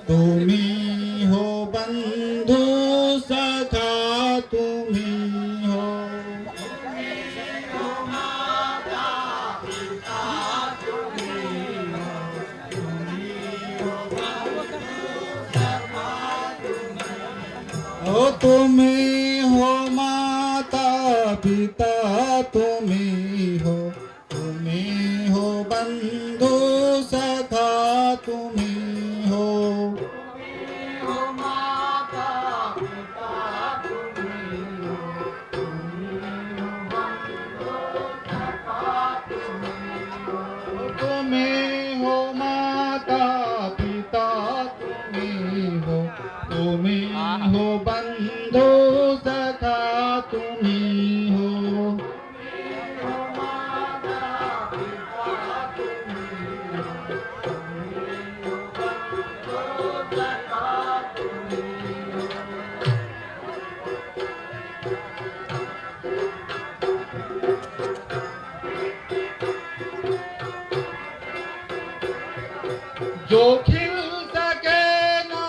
तुम्ही हो बंधु सखा तुम्ही हो। ओ तुम्ही हो माता पिता तुम्ही हो, तुम्ही हो बंधु सखा तुम्ही हो। तुम्ही हो माता पिता तुम्ही हो, तुम्ही हो बंधु सखा तुम्ही हो। जो खिल सके ना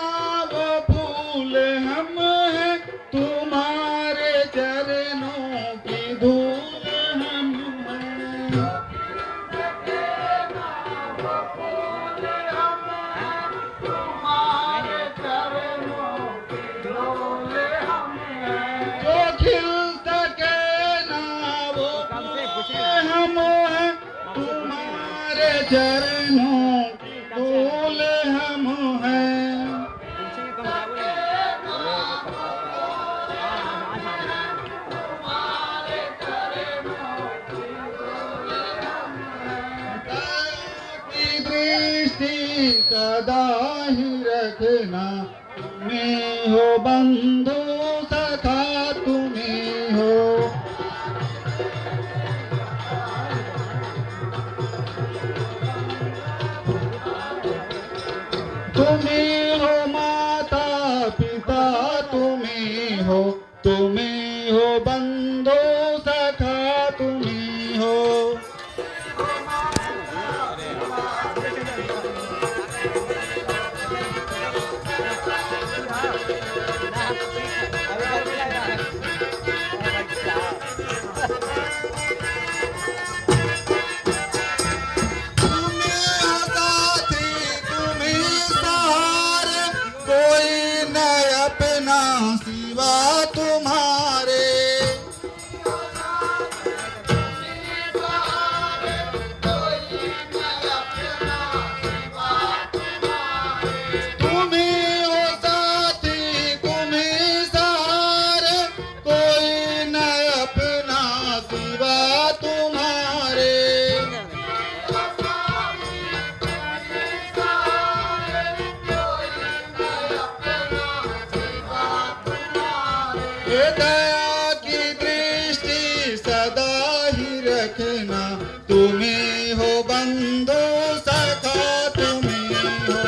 वो फूल हम हैं, तुम्हारे चरणों की धूल हम हैं। जो खिल सके ना वो फूल हम हैं, तुम्हारे चरणों की धूल हम हैं। की दृष्टि सदा ही रखना, तुम्ही हो बंधु सखा तुम्ही हो। तुम्ही हो माता पिता तुम्ही हो, तुम्ही हो बंधु सखा तुम्ही हो। अपना सिवा तुम्हारे, तुम्ही हो साथी तुम्ही सहारे, कोई न अपना सिवा तुम्हारे। दया की दृष्टि सदा ही रखना, तुम्ही हो बंधु सखा तुम्ही हो।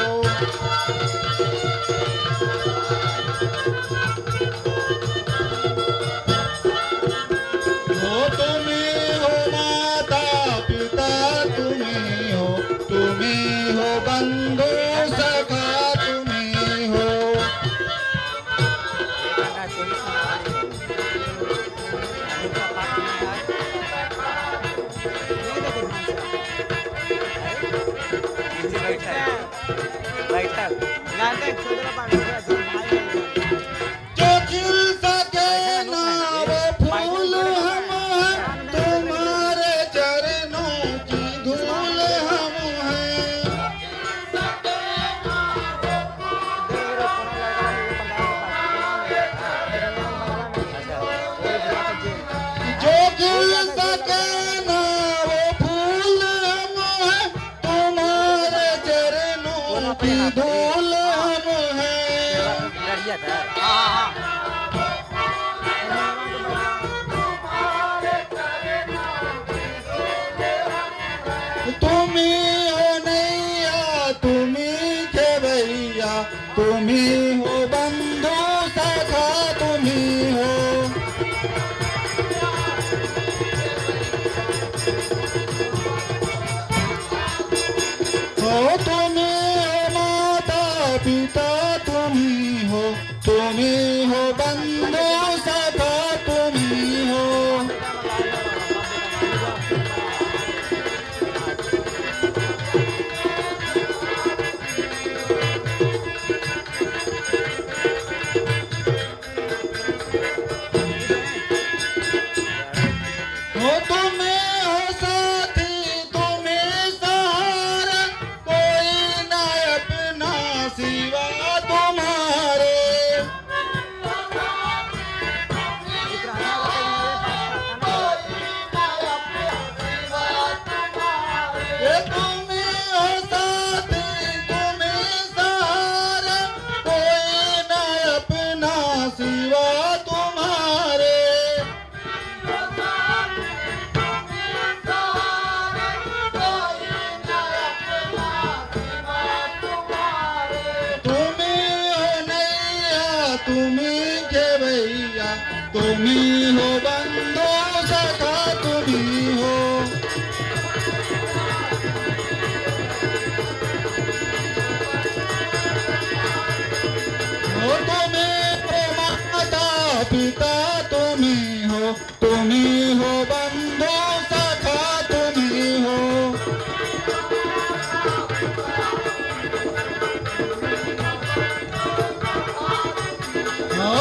तुम्ही हो माता पिता तुम्ही हो, तुम्ही हो बंधु सखा तुम्ही हो। जो खिल सके ना वो फूल हम हैं, तुम्हारे चरणों की धूल हम हैं। जो खिल सके ना वो फूल हम हैं, तुम्हारे चरणों की धूल हम हैं। तुम्ही हो नैया तुम्ही खेवैया, तुम्ही हो बंधु सखा तुम्ही हो। तुम्ही हो माता पिता तुम्ही हो बंधु सखा तुम्ही हो. हो तुम्ही हो साथी तुम्ही सहारा कोई ना अपना सिवा तुम्हारे. ये तुम्ही हो साथी तुम्ही सहारा कोई ना अपना सिवा तुम्हारे. तुम्ही हो नैया तुम्ही खेवैया तुम्ही हो बंधु सखा तुम्ही हो. हो तुम्ही हो माता पिता तुम्ही हो बंधु सखा तुम्ही हो. हो